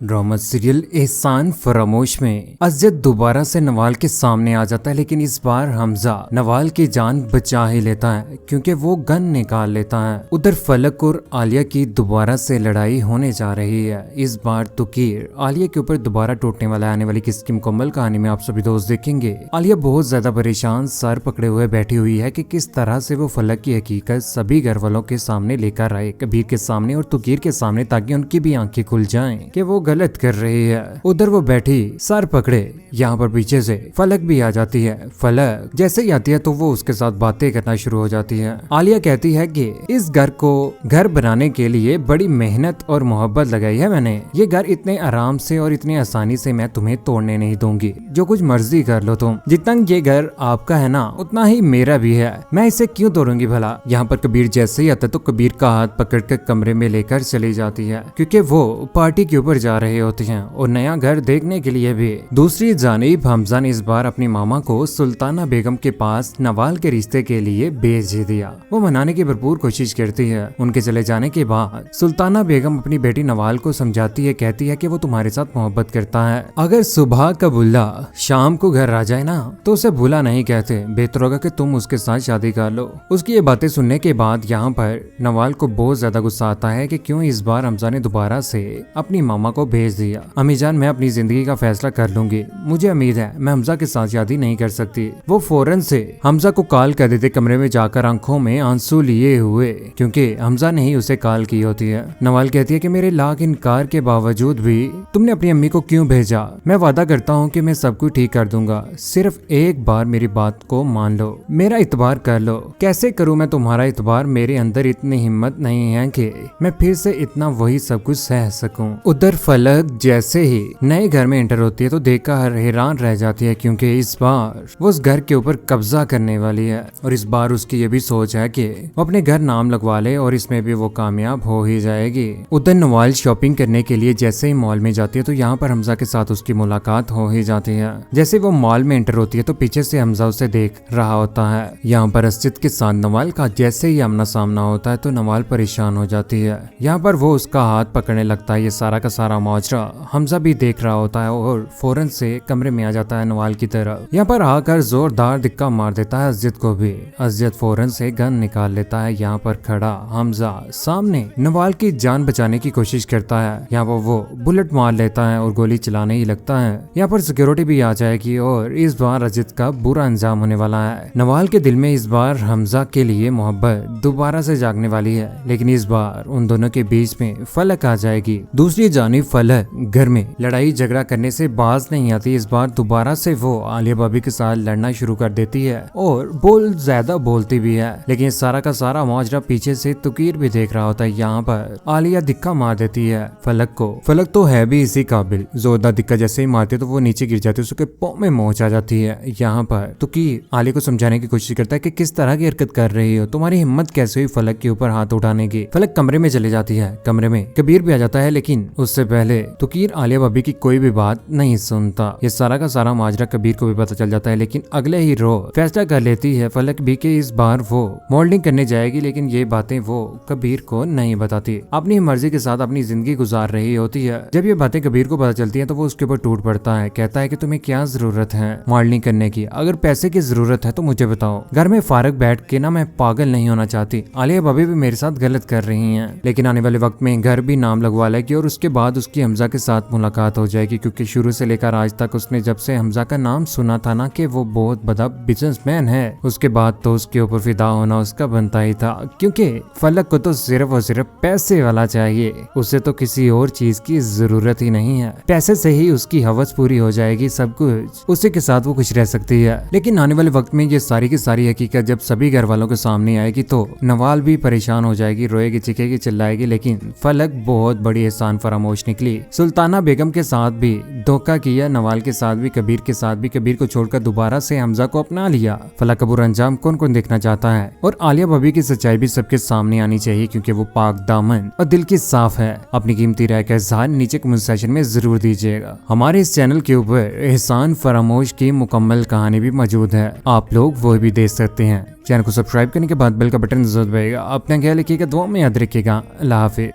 Drama serial एहसान फरामोश में अज़ियत दोबारा से नवाल के सामने आ जाता है, लेकिन इस बार हमजा नवाल की जान बचा ही लेता है क्योंकि वो गन निकाल लेता है। उधर फलक और आलिया की दोबारा से लड़ाई होने जा रही है। इस बार तुकीर आलिया के ऊपर दोबारा टूटने वाला आने वाली किसकी मुकम्मल कहानी में आप सभी दोस्त देखेंगे। आलिया बहुत ज्यादा परेशान सर पकड़े हुए बैठी हुई है कि किस तरह से वो फलक की हकीकत सभी घर वालों के सामने लेकर आए, कबीर के सामने और तुकीर के सामने, ताकि उनकी भी आंखें खुल जाएं कि वो गलत कर रही है। उधर वो बैठी सर पकड़े, यहाँ पर पीछे से फलक भी आ जाती है। फलक जैसे ही आती है तो वो उसके साथ बातें करना शुरू हो जाती है। आलिया कहती है कि इस घर को घर बनाने के लिए बड़ी मेहनत और मोहब्बत लगाई है मैंने। ये घर इतने आराम से और इतनी आसानी से मैं तुम्हें तोड़ने नहीं दूंगी। जो कुछ मर्जी कर लो तुम। जितना ये घर आपका है ना उतना ही मेरा भी है। मैं इसे क्यों तोड़ूंगी भला। यहाँ पर कबीर जैसे ही आता तो कबीर का हाथ पकड़कर कमरे में लेकर चली जाती है क्योंकि वो पार्टी के ऊपर जा रहे होती हैं और नया घर देखने के लिए भी। दूसरी जानिब हमजा ने इस बार अपनी मामा को सुल्ताना बेगम के पास नवाल के रिश्ते के लिए भेज दिया। वो मनाने की भरपूर कोशिश करती है। उनके चले जाने के बाद सुल्ताना बेगम अपनी बेटी नवाल को समझाती है, कहती है कि वो तुम्हारे साथ मोहब्बत करता है। अगर सुबह का बुल्ला शाम को घर आ जाए ना तो उसे बुला नहीं कहते, बेहतर होगा कि तुम उसके साथ शादी कर लो। उसकी ये बातें सुनने के बाद यहाँ पर नवाल को बहुत ज्यादा गुस्सा आता है कि क्यों इस बार हमजा ने दोबारा से अपनी मामा को भेज दिया। अम्मी जान, मैं अपनी जिंदगी का फैसला कर लूंगी। मुझे उम्मीद है मैं हमजा के साथ शादी नहीं कर सकती। वो फौरन से हमजा को कॉल कर देते, कमरे में जाकर आंखों में आंसू लिए हुए, क्योंकि हमजा ने ही उसे कॉल की होती है। नवाल कहती है कि मेरे लाख इनकार के बावजूद भी तुमने अपनी अम्मी को क्यों भेजा। मैं वादा करता हूँ कि मैं सब कुछ ठीक कर दूंगा, सिर्फ एक बार मेरी बात को मान लो, मेरा इतबार कर लो। कैसे करूँ मैं तुम्हारा इतबार, मेरे अंदर इतनी हिम्मत नहीं है कि मैं फिर से इतना वही सब कुछ सह सकूं। उधर फलक जैसे ही नए घर में एंटर होती है तो देखकर हैरान रह जाती है, क्योंकि इस बार वो उस घर के ऊपर कब्जा करने वाली है और इस बार उसकी ये भी सोच है कि वो अपने घर नाम लगवा ले और इसमें भी वो कामयाब हो ही जाएगी। उधर नवाल शॉपिंग करने के लिए जैसे ही मॉल में जाती है तो यहाँ पर हमजा के साथ उसकी मुलाकात हो ही जाती है। जैसे वो मॉल में एंटर होती है तो पीछे से हमजा उसे देख रहा होता है। यहाँ पर अज़ियत के साथ नवाल का जैसे ही आमना सामना होता है तो नवाल परेशान हो जाती है। यहाँ पर वो उसका हाथ पकड़ने लगता है। ये सारा का सारा माजरा हमजा भी देख रहा होता है और फौरन से कमरे में आ जाता है नवाल की तरफ। यहाँ पर आकर जोरदार धक्का मार देता है अज़ियत को भी। अज़ियत फौरन से गन निकाल लेता है। यहाँ पर खड़ा हमजा सामने नवाल की जान बचाने की कोशिश करता है। यहाँ पर वो बुलेट मार लेता है और गोली चलाने ही लगता है। यहाँ पर सिक्योरिटी भी आ जाएगी और इस बार अज़ियत का बुरा अंजाम होने वाला है। नवाल के दिल में इस बार हमजा के लिए मोहब्बत दोबारा से जागने वाली है, लेकिन इस बार उन दोनों के बीच में फलक आ जाएगी। दूसरी जानिब फलक घर में लड़ाई झगड़ा करने से बाज नहीं आती। इस बार दोबारा से वो आलिया भाभी के साथ लड़ना शुरू कर देती है और ज्यादा बोलती भी है, लेकिन सारा का सारा माजरा पीछे से तुकीर भी देख रहा होता है। यहाँ पर आलिया दिक्का मार देती है फलक को। फलक तो है भी इसी काबिल, जोरदार दिक्का जैसे ही मारती है तो वो नीचे गिर जाती है, उसके पाँव में मोच आ जाती है। यहाँ पर तुकीर आलिया को समझाने की कोशिश करता है कि किस तरह की हरकत कर रही हो, तुम्हारी हिम्मत कैसे हुई फलक के ऊपर हाथ उठाने की। फलक कमरे में चली जाती है। कमरे में कबीर भी आ जाता है, लेकिन उससे पहले तुकीर आलिया भाभी की कोई भी बात नहीं सुनता। ये सारा का सारा माजरा कबीर को भी पता चल जाता है, लेकिन अगले ही रोज फैसला कर लेती है फलक भी कि इस बार वो मॉडलिंग करने जाएगी, लेकिन ये बातें वो कबीर को नहीं बताती। अपनी मर्जी के साथ अपनी जिंदगी गुजार रही होती है। जब ये बातें कबीर को पता चलती हैं तो वो उसके ऊपर टूट पड़ता है। कहता है कि तुम्हें क्या जरूरत है मॉडलिंग करने की, अगर पैसे की जरूरत है तो मुझे बताओ। घर में फारग बैठ के ना मैं पागल नहीं होना चाहती। आलिया भाभी भी मेरे साथ गलत कर रही है, लेकिन आने वाले वक्त में घर भी नाम लगवा लेगी और उसके बाद उसकी हमजा के साथ मुलाकात हो जाएगी, क्योंकि शुरू से लेकर आज तक उसने जब से हमजा का नाम सुना था ना कि वो बहुत बड़ा बिजनेसमैन है, उसके बाद तो उसके ऊपर फिदा होना उसका बनता ही था, क्योंकि फलक को तो सिर्फ और सिर्फ पैसे वाला चाहिए। उसे तो किसी और चीज की जरूरत ही नहीं है। पैसे से ही उसकी हवस पूरी हो जाएगी, सब कुछ उसी के साथ वो खुश रह सकती है। लेकिन आने वाले वक्त में ये सारी की सारी हकीकत जब सभी घर वालों के सामने आएगी तो नवाल भी परेशान हो जाएगी, रोएगी, चिखेगी, चिल्लाएगी। लेकिन फलक बहुत बड़ी एहसान फरामोश निकली। सुल्ताना बेगम के साथ भी धोखा किया, नवाल के साथ भी, कबीर के साथ भी, कबीर को छोड़कर दोबारा से हमजा को अपना लिया। फलक का बुरा अंजाम कौन कौन देखना चाहता है, और आलिया भाभी की सच्चाई भी सबके सामने आनी चाहिए, क्योंकि वो पाक दामन और दिल की साफ है। अपनी कीमती राय का इज़हार नीचे कमेंट सेक्शन में जरूर दीजिएगा। हमारे इस चैनल के ऊपर एहसान फरामोश की मुकम्मल कहानी भी मौजूद है, आप लोग वो भी देख सकते हैं। चैनल को सब्सक्राइब करने के बाद बेल का बटन जरूर दबाइएगा। अपना ख्याल रखिएगा, दुआ में याद रखिएगा। अल्लाह हाफिज़।